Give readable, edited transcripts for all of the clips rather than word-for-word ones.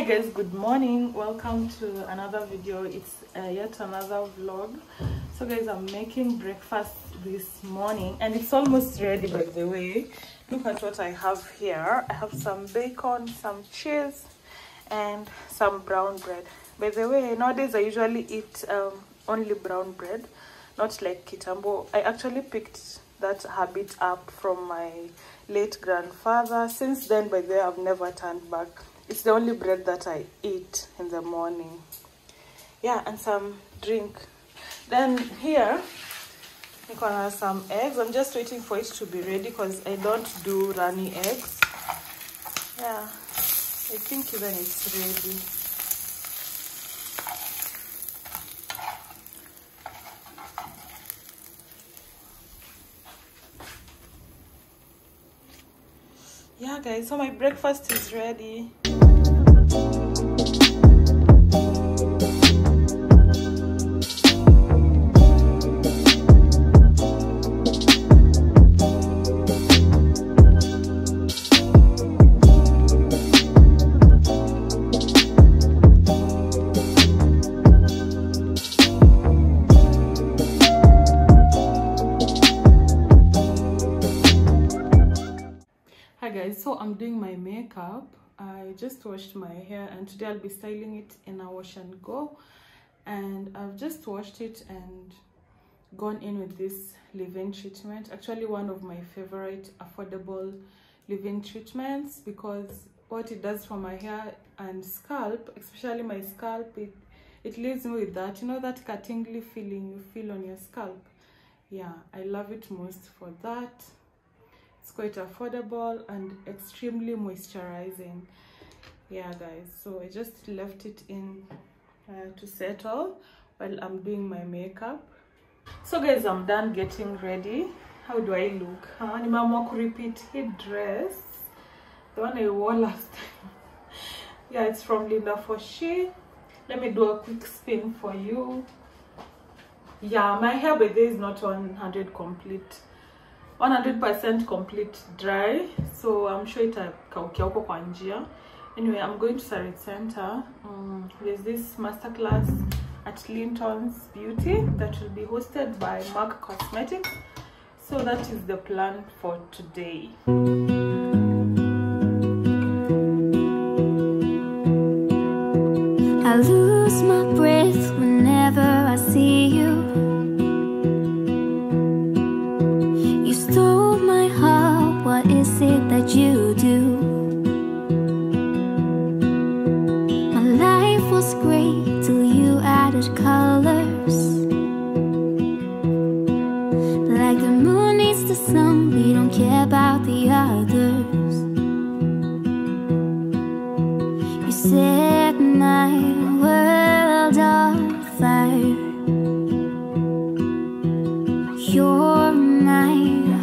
Hi guys, good morning. Welcome to another video. It's yet another vlog. So guys, I'm making breakfast this morning and it's almost ready. By the way, look at what I have here. I have some bacon, some cheese and some brown bread. By the way, nowadays I usually eat only brown bread, not like kitambo. I actually picked that habit up from my late grandfather. Since then, by the way, I've never turned back. It's the only bread that I eat in the morning. Yeah, and some drink. Then here, I'm gonna have some eggs. I'm just waiting for it to be ready because I don't do runny eggs. Yeah, I think even it's ready. Yeah guys, so my breakfast is ready. So I'm doing my makeup. I just washed my hair and today I'll be styling it in a wash and go, and I've just washed it and gone in with this leave-in treatment. Actually one of my favorite affordable leave-in treatments, because what it does for my hair and scalp, especially my scalp, it leaves me with that, you know, that tingly feeling you feel on your scalp. Yeah, I love it most for that. It's quite affordable and extremely moisturizing. Yeah guys, so I just left it in to settle while I'm doing my makeup. So guys, I'm done getting ready. How do I look? Ni mama ku repeat hit dress, the one I wore last time. Yeah, it's from Linda Foshi. Let me do a quick spin for you. Yeah, my hair by this is not 100% complete dry, so I'm sure it'll kaukia huko kwa njia. Anyway, I'm going to Sarit Center. There's this masterclass at Linton's Beauty that will be hosted by Mark Cosmetics. So that is the plan for today. I lose my breath whenever I see you. You stole my heart, what is it that you do? My life was great till you added colors. Like the moon needs the sun, we don't care about the others. You set my world on fire. You're my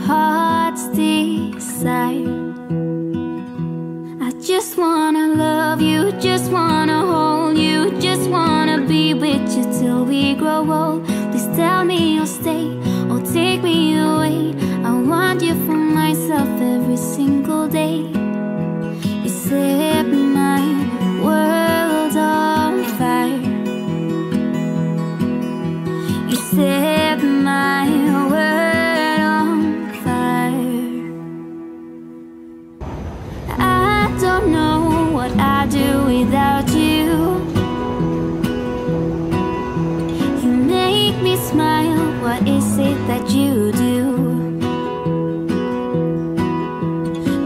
heart's desire. I just wanna love you, just wanna hold you, just wanna be with you till we grow old. Please tell me you'll stay or take me away. I want you for myself every single day. You set my world on fire. You set my world on fire. I don't know what I'd do without you. You make me smile, what is it that you do?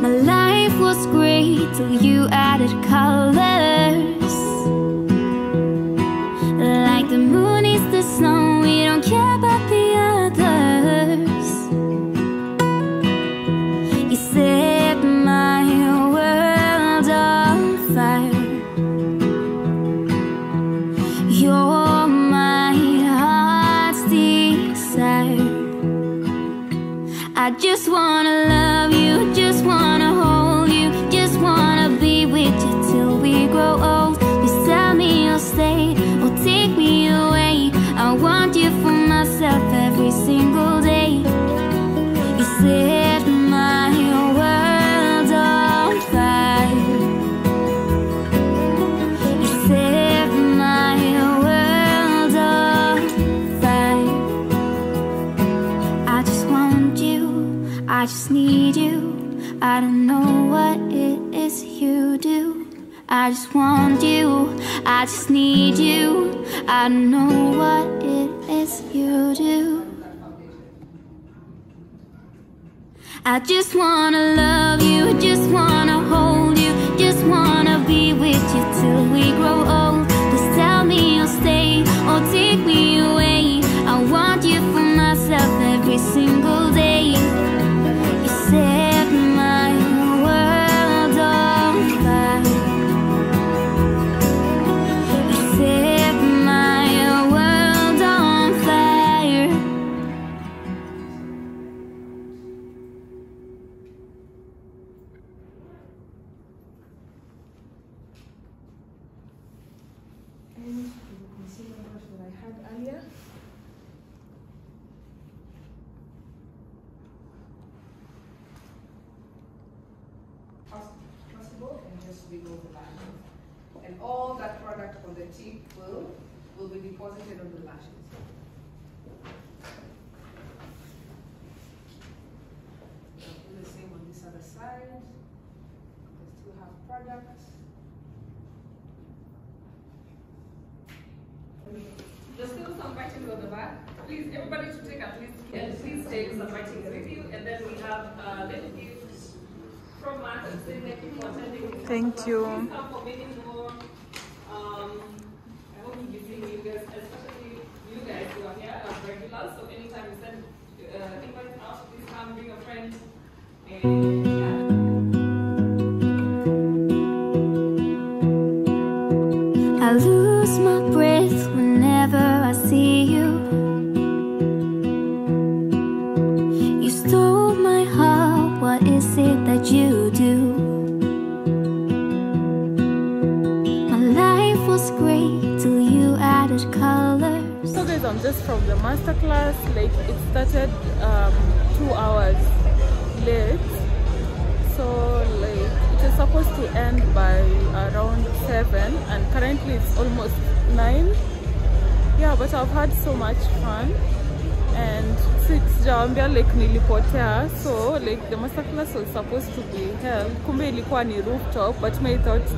My life was great till you added colors. Like the moon is the snow, we don't care about the others. You set my world on fire. You're my heart's desire. I just wanna love you, just wanna hold you, just wanna be with you till we grow old. Please tell me you'll stay or take me away. I just need you. I don't know what it is you do. I just want you. I just need you. I don't know what it is you do. I just wanna love you, just wanna hold you, just wanna be with you till we grow old. Please tell me you'll stay or take me away. I want you for myself every single day. You set my world on fire. You set my world on fire. And the concealer brush that I had earlier. Possible, and just wiggle the lashes. And all that product on the tip will be deposited on the lashes. I'll do the same on this other side. I still have products. There's still some writing on the back. Please, everybody to take at least take some writing with you. And then we have little gifts from Matt and saying thank you for attending. Thank you. Please come for many more. I hope you give you guys, especially you guys who are here as regulars. So anytime you send invites out, please come, bring a friend. And yeah. I lose my breath whenever I see you. You stole my heart, what is it that you do? My life was great till you added colors. So guys, I'm just from the masterclass. Like, it started 2 hours late, so like it was supposed to end by around 7 and currently it's almost 9. Yeah, but I've had so much fun and sijawambia like nilipotea. So like the masterclass was supposed to be held, kumbe ilikuwa ni rooftop, but me thought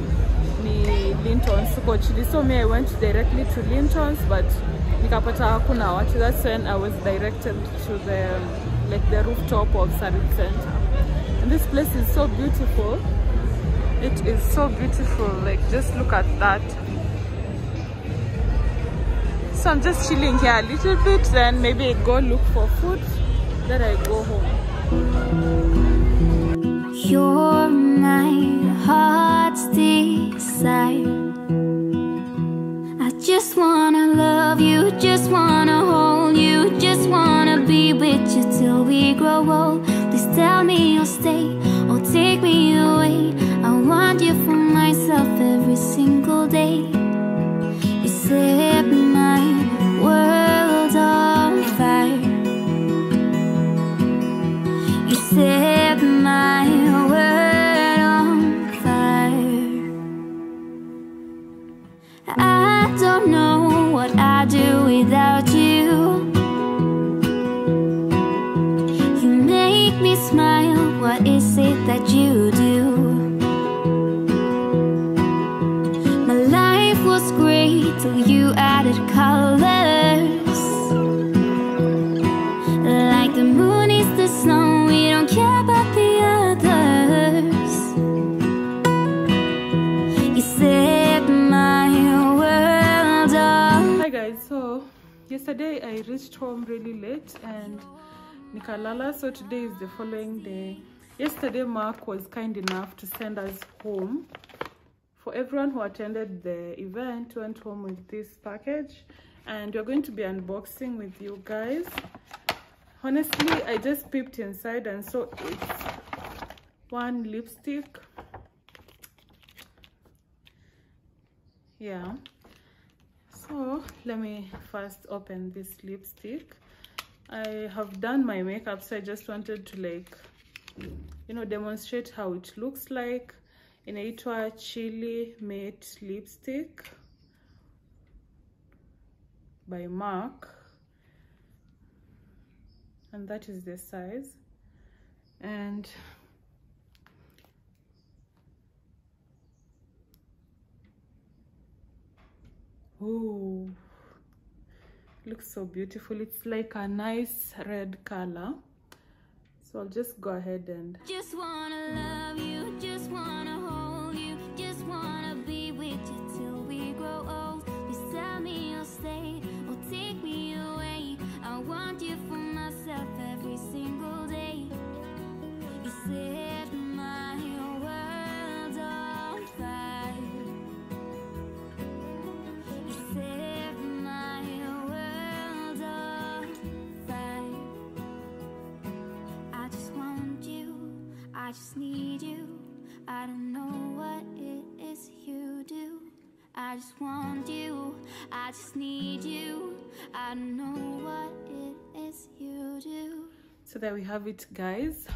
ni Linton's uko chini, so me I went directly to Linton's, but nikapata hakuna watu. That's when I was directed to the like the rooftop of Sarit Center. And this place is so beautiful. It is so beautiful, like just look at that. So I'm just chilling here a little bit, then maybe go look for food, then I go home. You're my heart's desire. I just wanna love you, just wanna hold you, just wanna be with you till we grow old. Please tell me you'll stay or take me away. I want you for myself every single day. You set my world on fire. You set my world on fire. I don't know what I'd do without you. You make me smile, what is it that you do? My life was great till you added colors. Like the moon is the snow, we don't care about the others. You set my world on. Hi guys, so yesterday I reached home really late and nikalala, so today is the following day. Yesterday Mark was kind enough to send us home. For everyone who attended the event, went home with this package and we're going to be unboxing with you guys. Honestly, I just peeped inside and saw it's one lipstick. Yeah, so let me first open this lipstick. I have done my makeup, so I just wanted to, like, you know, demonstrate how it looks like. Inaitwa Chili Matte Lipstick by Mark, and that is the size. And oh, looks so beautiful. It's like a nice red color. So I'll just go ahead and Just wanna love you, just wanna hold you, just wanna be with you till we grow old. You tell me you'll stay or take me away. I want you for myself every single day. You set my world on fire. You set my world on fire. I just want you, I just need you. I don't know what it is you do. I just want you, I just need you. I don't know what it is you do. so there we have it, guys.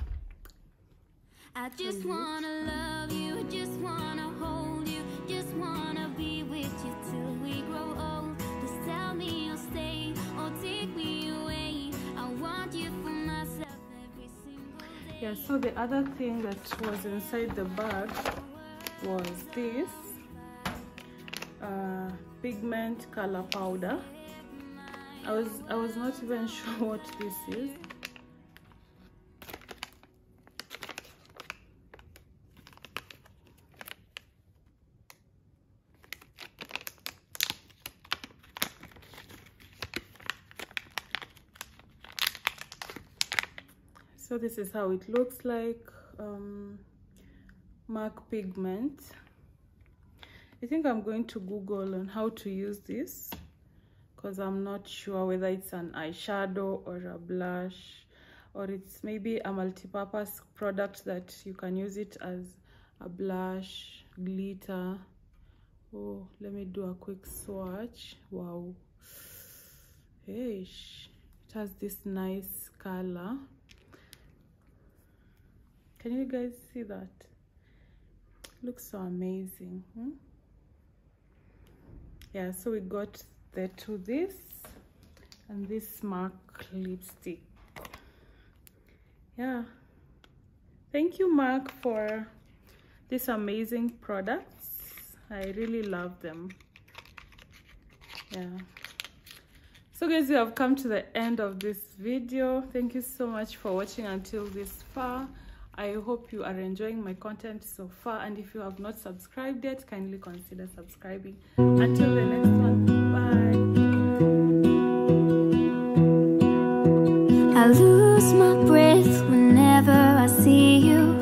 I just wanna love you, just wanna hold you, just wanna be with you till we grow old. Just tell me you'll stay or take me away. I want you for myself every single day. Yeah, so the other thing that was inside the bag was this pigment color powder. I was not even sure what this is. So this is how it looks like. MAC pigment. I think I'm going to Google on how to use this, because I'm not sure whether it's an eyeshadow or a blush, or it's maybe a multi-purpose product that you can use it as a blush, glitter. Oh, let me do a quick swatch. Wow. Hey, it has this nice color. Can you guys see that? Looks so amazing. Yeah, so we got the this and this MAC lipstick. Yeah, thank you, MAC, for these amazing products. I really love them. Yeah, so guys, we have come to the end of this video. Thank you so much for watching until this far. I hope you are enjoying my content so far, and if you have not subscribed yet, kindly consider subscribing. Until the next one, bye. I lose my breath whenever I see you.